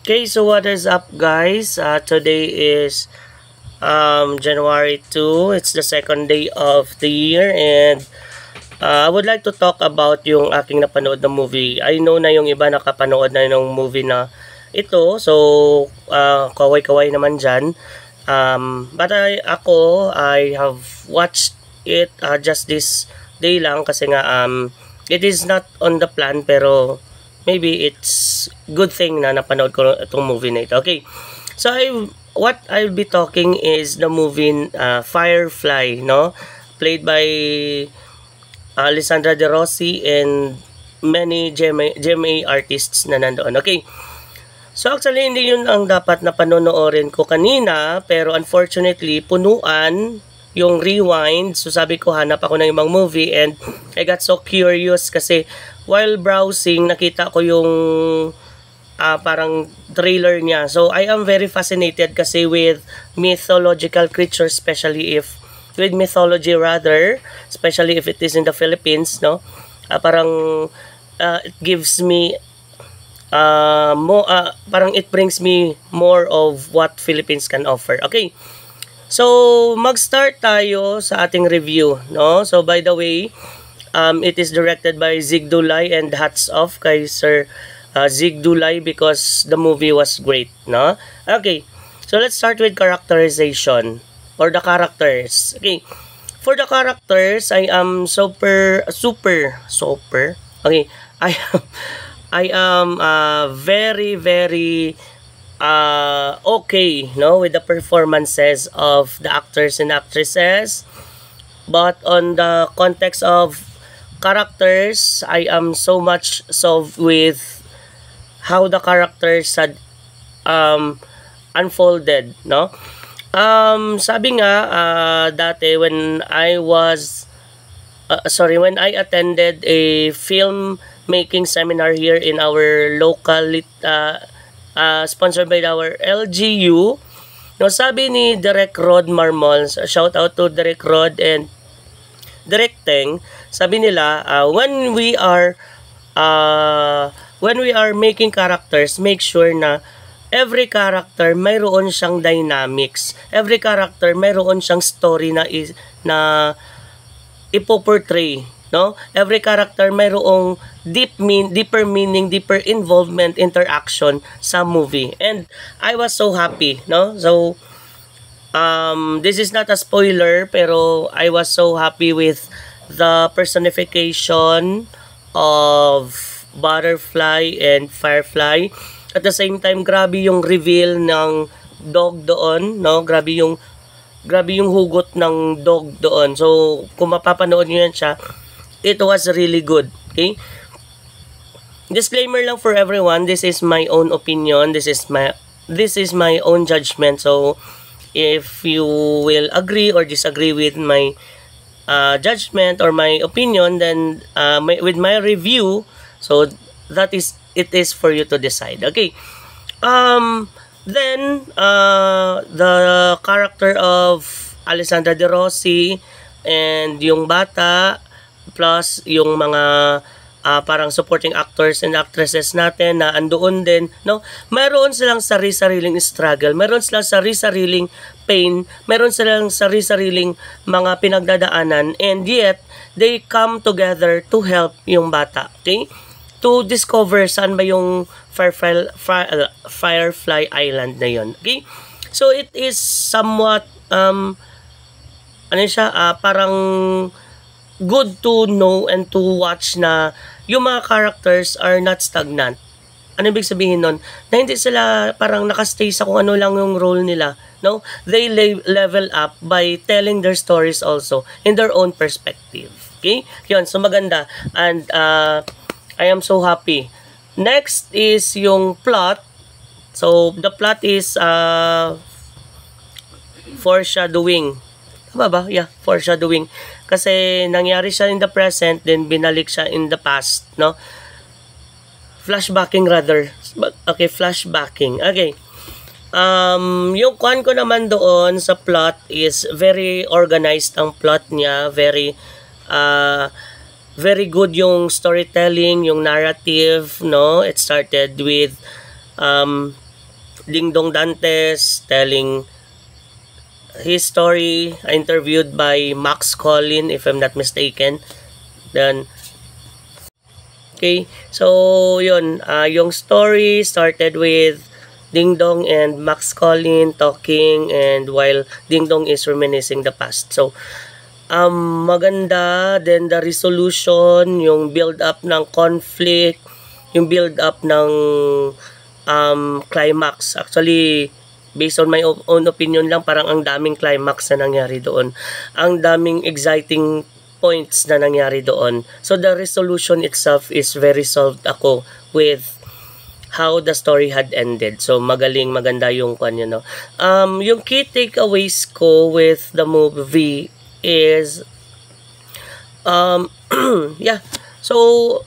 Okay, so what is up, guys? Today is January 2. It's the second day of the year, and I would like to talk about yung aking napanood na movie. I know na yung iba nakapanood na yung movie na ito, so kaway-kaway naman dyan. But I have watched it just this day lang kasi nga it is not on the plan, pero maybe it's good thing na napanood ko itong movie na ito. Okay, so what I'll be talking is the movie Firefly, no? Played by Alessandra De Rossi and many GMA artists na nandoon. Okay, so actually hindi yun ang dapat na panonoorin ko kanina, pero unfortunately punuan yung rewind. So sabi ko hanap ako ng ibang movie, and I got so curious kasi while browsing nakita ko yung parang trailer niya. So I am very fascinated kasi with mythological creatures, especially if with mythology rather, especially if it is in the Philippines, no? Parang it gives me parang it brings me more of what Philippines can offer. Okay, so mag-start tayo sa ating review, no? So by the way, it is directed by Zig Dulay, and hats off kay Sir Zig Dulay because the movie was great, no? Okay, so let's start with characterization or the characters. Okay, for the characters, I am super. Okay, I am very okay, no, with the performances of the actors and actresses. But on the context of characters, I am so much so with how the characters had unfolded, no? Sabi nga dati when I attended a film making seminar here in our local sponsored by our LGU, no, sabi ni Direk Rod Marmol, shout out to Direk Rod and Direk Teng, sabi nila when we are making characters, make sure na every character mayroon siyang dynamics, every character mayroon siyang story na ipo-portray, no? Every character mayroong deeper meaning, deeper involvement, interaction sa movie. And I was so happy, no? So this is not a spoiler, pero I was so happy with the personification of Butterfly and Firefly. At the same time, grabe yung reveal ng dog doon, no? Grabe yung hugot ng dog doon. So, kung mapapanood niyo yan siya, it was really good. Okay? Disclaimer lang for everyone, this is my own opinion, this is my own judgment. So, if you will agree or disagree with my judgment or my opinion, then with my review, so it is for you to decide. Okay. Then the character of Alessandra De Rossi and yung bata plus yung mga parang supporting actors and actresses natin na andoon din, no? Mayroon silang sari-sariling struggle, mayroon silang sari-sariling pain, mayroon silang sari-sariling mga pinagdadaanan, and yet they come together to help yung bata. Okay? To discover saan ba yung Firefly Island na yon. Okay? So it is somewhat parang good to know and to watch na yung mga characters are not stagnant. Ano ibig sabihin nun? Na hindi sila parang nakastay sa kung ano lang yung role nila. No? They level up by telling their stories also in their own perspective. Okay? Yun, so maganda. And I am so happy. Next is yung plot. So, the plot is foreshadowing. Tama ba? Yeah, foreshadowing. Kasi nangyari siya in the present, then binalik siya in the past, no? Flashbacking rather. Okay, flashbacking. Okay. Yung kwan ko naman doon sa plot is very organized ang plot niya, very good yung storytelling, yung narrative, no? It started with Ding Dong Dantes telling his story, interviewed by Max Collin, if I'm not mistaken. Then, okay, so yun, yung story started with Ding Dong and Max Collin talking, and while Ding Dong is reminiscing the past. So, maganda, then the resolution, yung build up ng conflict, yung build up ng climax. Actually, based on my own opinion lang, parang ang daming climax na nangyari doon. Ang daming exciting points na nangyari doon. So the resolution itself is very solved ako with how the story had ended. So magaling, maganda yung kanya, no. Yung key takeaways ko with the movie is yeah. So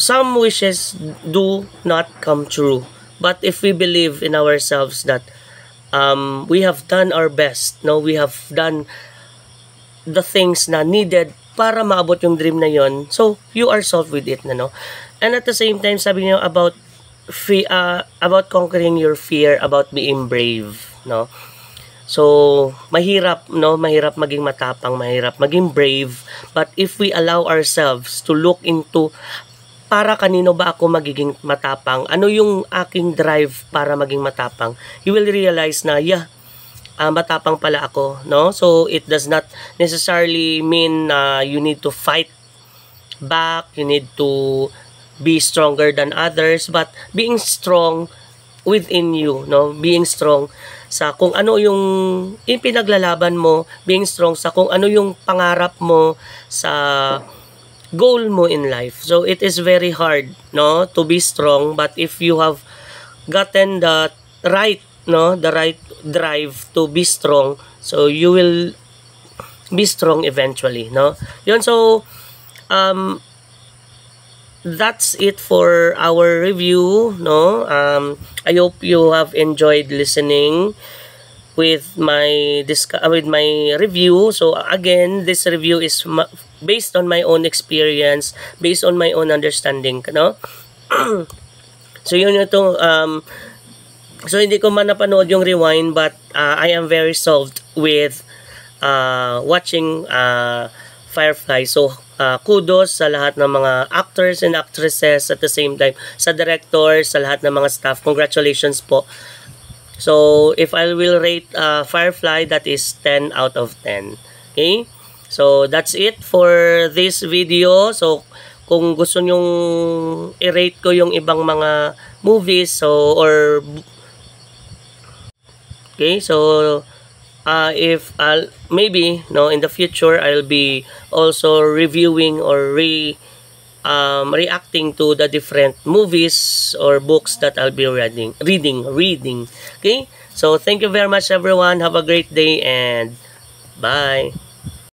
some wishes do not come true. But if we believe in ourselves that we have done our best, no, we have done the things na needed para maabot yung dream na yon, so you are solved with it, no. And at the same time, sabi niyo about conquering your fear, about being brave, no. So mahirap, no, mahirap maging matapang, mahirap maging brave, but if we allow ourselves to look into para kanino ba ako magiging matapang, ano yung aking drive para maging matapang, you will realize na matapang pala ako, no. So it does not necessarily mean you need to fight back, you need to be stronger than others, but being strong within you, no, being strong sa kung ano yung pinaglalaban mo, being strong sa kung ano yung pangarap mo, sa goal mo in life. So it is very hard, no, to be strong, but if you have gotten the right, no, the right drive to be strong, so you will be strong eventually, no. Yun, so that's it for our review, no. I hope you have enjoyed listening with my review. So again, this review is based on my own experience, based on my own understanding, no. So yun ito, so hindi ko man napanood yung Rewind, but I am very solved with watching Firefly. So kudos sa lahat ng mga actors and actresses, at the same time sa directors, sa lahat ng mga staff. Congratulations po. So if I will rate Firefly, that is 10 out of 10. Okay? So that's it for this video. So kung gusto nyong i-rate ko yung ibang mga movies, so okay, so if maybe, no, in the future I'll be also reviewing or reacting to the different movies or books that I'll be reading. Okay, so thank you very much everyone. Have a great day and bye.